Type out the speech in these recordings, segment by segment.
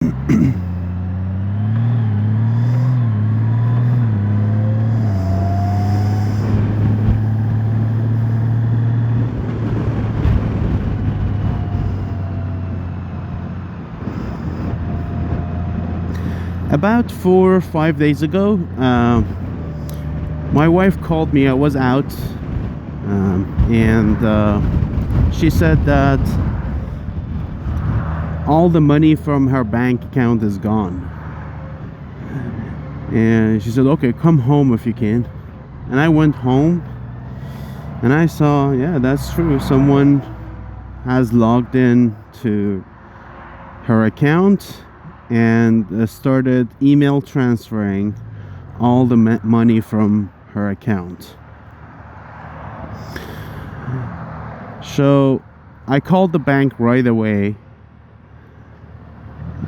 About 4 or 5 days ago, my wife called me. I was out, and she said that all the money from her bank account is gone. And she said, okay, come home if you can. And I went home and I saw, yeah, that's true, someone has logged in to her account and started email transferring all the money from her account. So I called the bank right away,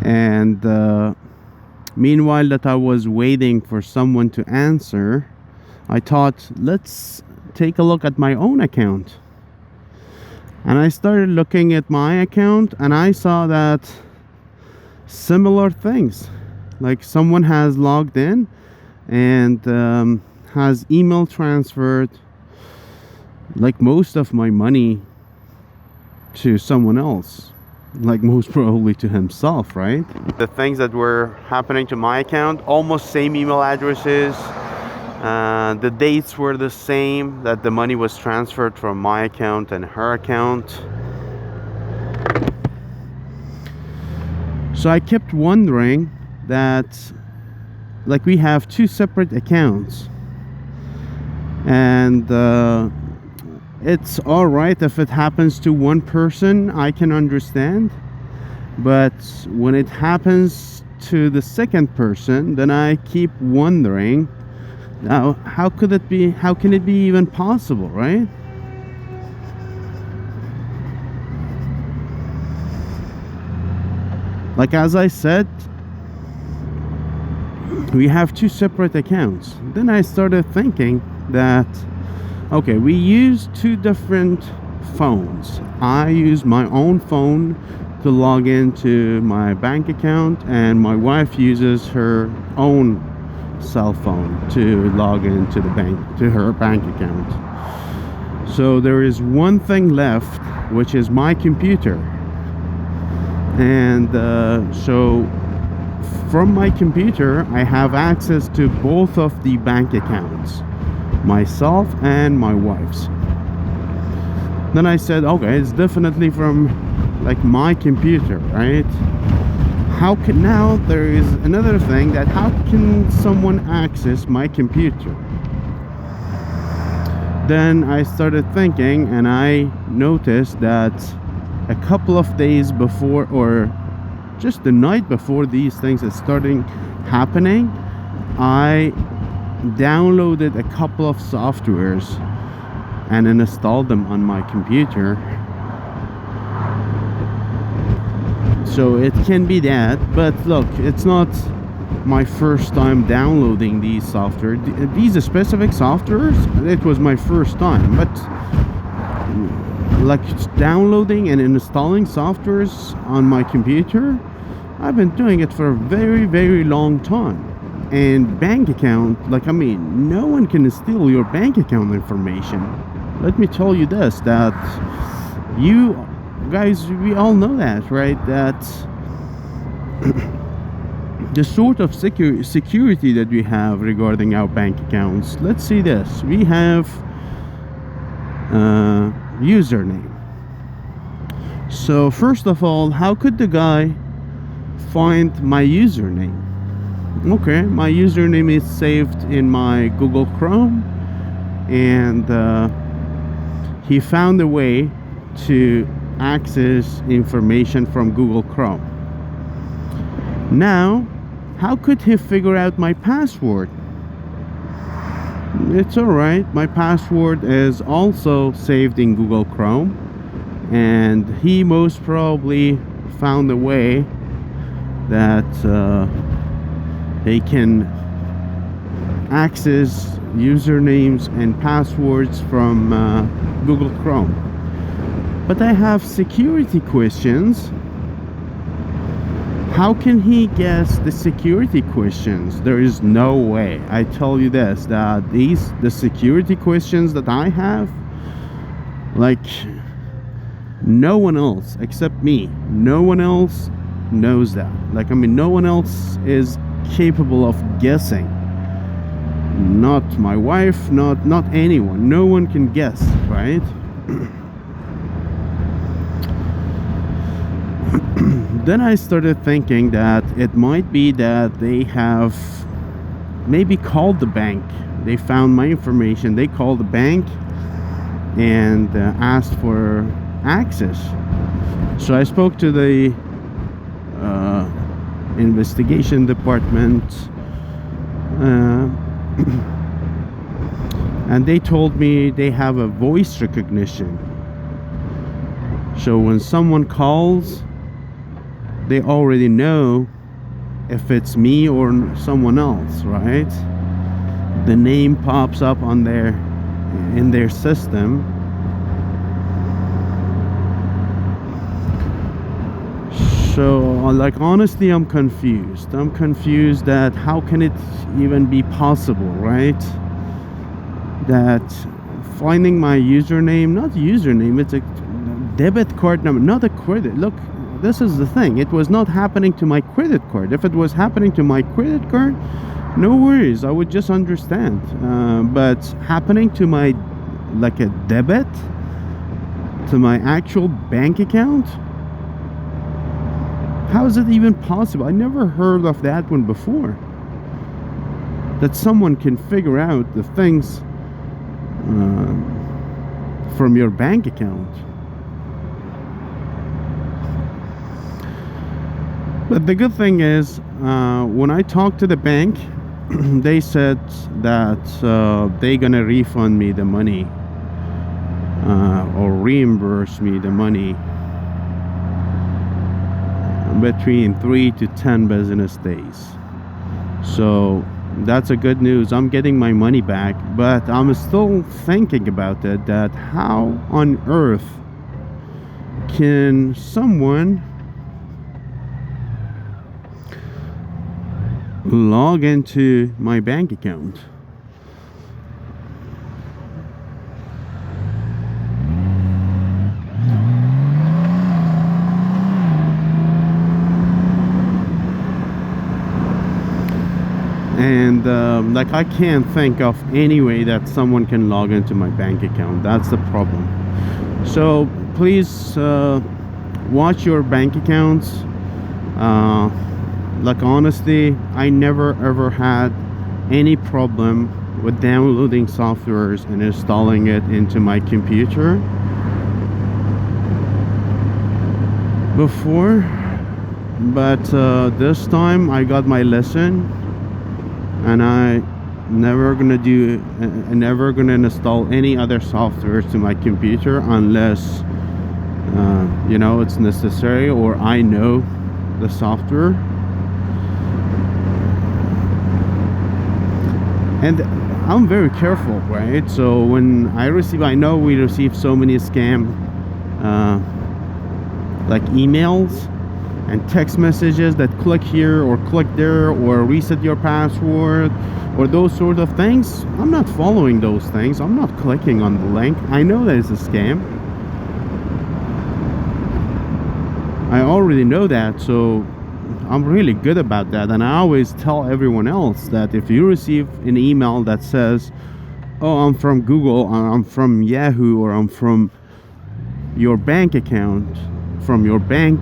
and meanwhile that I was waiting for someone to answer, I thought, let's take a look at my own account. And I started looking at my account, and I saw that similar things, like someone has logged in and has email transferred like most of my money to someone else, like most probably to himself, right? The things that were happening to my account, almost same email addresses, the dates were the same that the money was transferred from my account and her account. So I kept wondering that, like, we have two separate accounts, and it's all right if it happens to one person, I can understand, but when it happens to the second person, then I keep wondering, now how can it be even possible, right? Like, as I said, we have two separate accounts. Then I started thinking that, okay, we use two different phones. I use my own phone to log into my bank account, and my wife uses her own cell phone to log into the bank, to her bank account. So there is one thing left, which is my computer. And so from my computer I have access to both of the bank accounts, myself and my wife's. Then I said, okay, it's definitely from like my computer, right? How can, now there is another thing, that how can someone access my computer? Then I started thinking, and I noticed that a couple of days before, or just the night before these things are starting happening, I downloaded a couple of softwares and installed them on my computer. So it can be that, but look, it's not my first time downloading these software. These specific softwares, it was my first time, but like downloading and installing softwares on my computer, I've been doing it for a very, very long time. And bank account, like, I mean, no one can steal your bank account information. Let me tell you this, that you guys, we all know that, right? That the sort of security that we have regarding our bank accounts. Let's see this. We have username. So first of all, how could the guy find my username? Okay, my username is saved in my Google Chrome, and he found a way to access information from Google Chrome. Now, how could he figure out my password? It's alright, my password is also saved in Google Chrome, and he most probably found a way that they can access usernames and passwords from Google Chrome. But I have security questions. How can he guess the security questions? There is no way. I tell you this, that the security questions that I have, like, no one else except me, no one else knows that. Like, I mean, no one else is capable of guessing. Not my wife, not anyone. No one can guess, right? Then I started thinking that it might be that they have maybe called the bank. They found my information, they called the bank and asked for access. So I spoke to the investigation department, and they told me they have a voice recognition. So when someone calls, they already know if it's me or someone else, right? The name pops up on in their system. So, like, honestly, I'm confused. I'm confused that how can it even be possible, right? That finding my username, not username, it's a debit card number, not a credit. Look, this is the thing. It was not happening to my credit card. If it was happening to my credit card, no worries, I would just understand. But happening to my, like, a debit to my actual bank account, how is it even possible? I never heard of that one before. That someone can figure out the things from your bank account. But the good thing is, when I talked to the bank, they said that they're gonna refund me the money or reimburse me the money between 3 to 10 business days. So that's a good news. I'm getting my money back, but I'm still thinking about it, that how on earth can someone log into my bank account? And like, I can't think of any way that someone can log into my bank account. That's the problem. So please watch your bank accounts. Like, honestly, I never ever had any problem with downloading softwares and installing it into my computer before, but this time I got my lesson, and I never gonna install any other softwares to my computer unless you know, it's necessary, or I know the software. And I'm very careful, right? So when I know we receive so many scam like emails and text messages that click here or click there or reset your password or those sort of things. I'm not following those things. I'm not clicking on the link. I know that it's a scam. I already know that, so I'm really good about that. And I always tell everyone else that if you receive an email that says, oh, I'm from Google, or I'm from Yahoo, or I'm from your bank account, from your bank,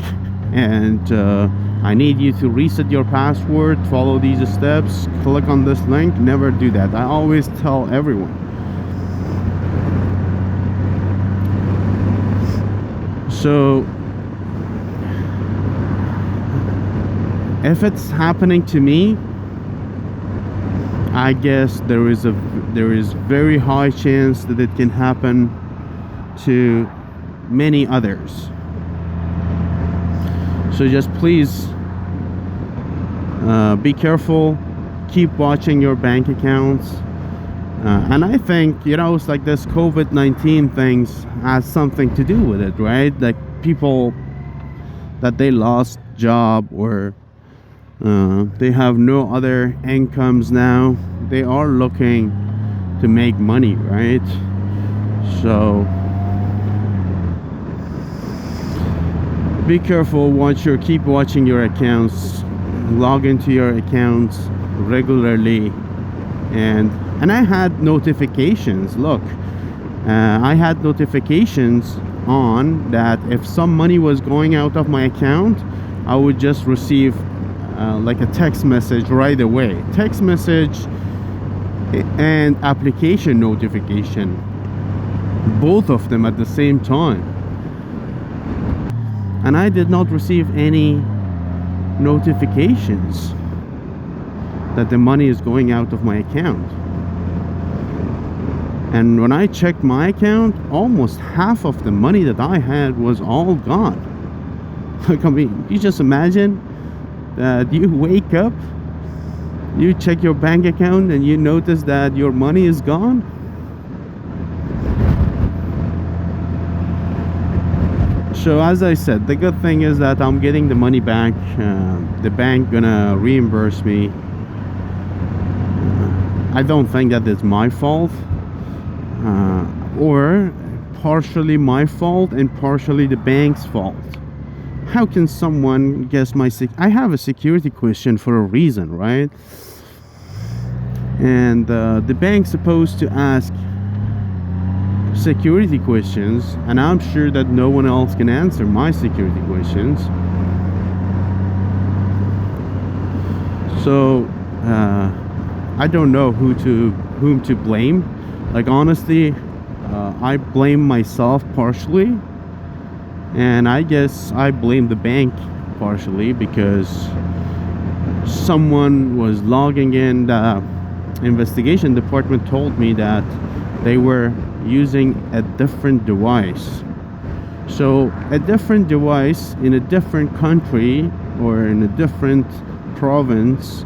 and I need you to reset your password, follow these steps, click on this link, never do that. I always tell everyone. So if it's happening to me, I guess there is very high chance that it can happen to many others. So just please be careful, keep watching your bank accounts, and I think, you know, it's like this COVID-19 things has something to do with it, right? Like people that they lost job or They have no other incomes now. They are looking to make money, right? So be careful. Keep watching your accounts, log into your accounts regularly. And I had notifications. Look, I had notifications on that if some money was going out of my account, I would just receive like a text message right away. Text message and application notification, both of them at the same time. And I did not receive any notifications that the money is going out of my account. And when I checked my account, almost half of the money that I had was all gone. Like, I mean, you just imagine that you wake up, you check your bank account, and you notice that your money is gone. So as I said, the good thing is that I'm getting the money back. The bank gonna reimburse me. I don't think that it's my fault, or partially my fault and partially the bank's fault. How can someone guess my I have a security question for a reason, right? And the bank's supposed to ask security questions, and I'm sure that no one else can answer my security questions. So I don't know whom to blame. Like, honestly, I blame myself partially, and I guess I blame the bank partially, because someone was logging in. The investigation department told me that they were using a different device. So a different device in a different country or in a different province,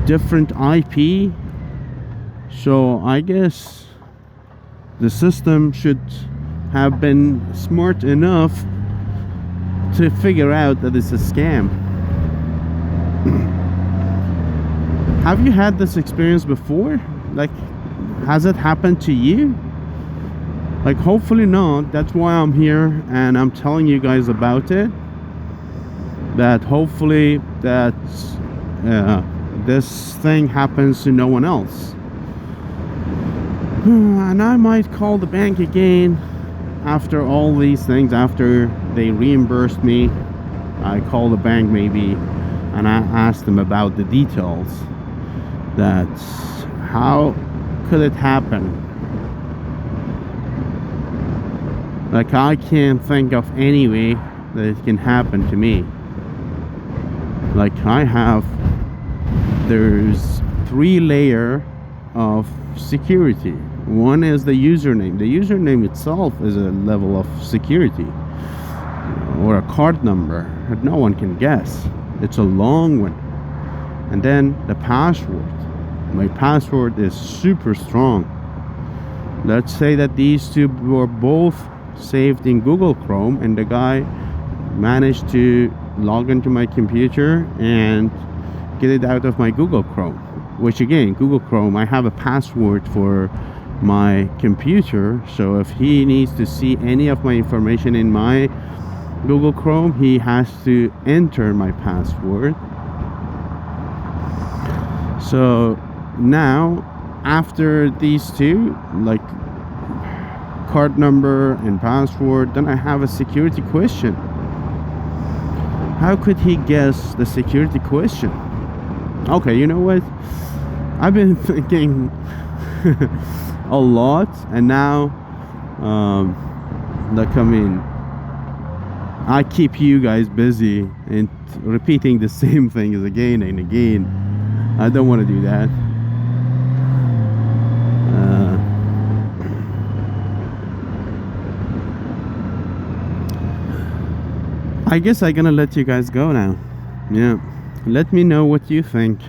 different IP. So I guess the system should have been smart enough to figure out that it's a scam. Have you had this experience before? Like, has it happened to you? Like, hopefully not. That's why I'm here and I'm telling you guys about it. That hopefully that this thing happens to no one else. And I might call the bank again after all these things. After they reimbursed me, I call the bank maybe and I ask them about the details. That's how could it happen? Like, I can't think of any way that it can happen to me. Like, there's 3 layers of security. One is the username. The username itself is a level of security, or a card number that no one can guess. It's a long one. And then the password. My password is super strong. Let's say that these two were both saved in Google Chrome, and the guy managed to log into my computer and get it out of my Google Chrome. Which, again, Google Chrome, I have a password for my computer, so if he needs to see any of my information in my Google Chrome, he has to enter my password. So now, after these two, like card number and password, then I have a security question. How could he guess the security question? Okay, you know what? I've been thinking a lot, and now, like, I mean, I keep you guys busy and repeating the same things again and again. I don't want to do that. I guess I'm gonna let you guys go now. Yeah, let me know what you think.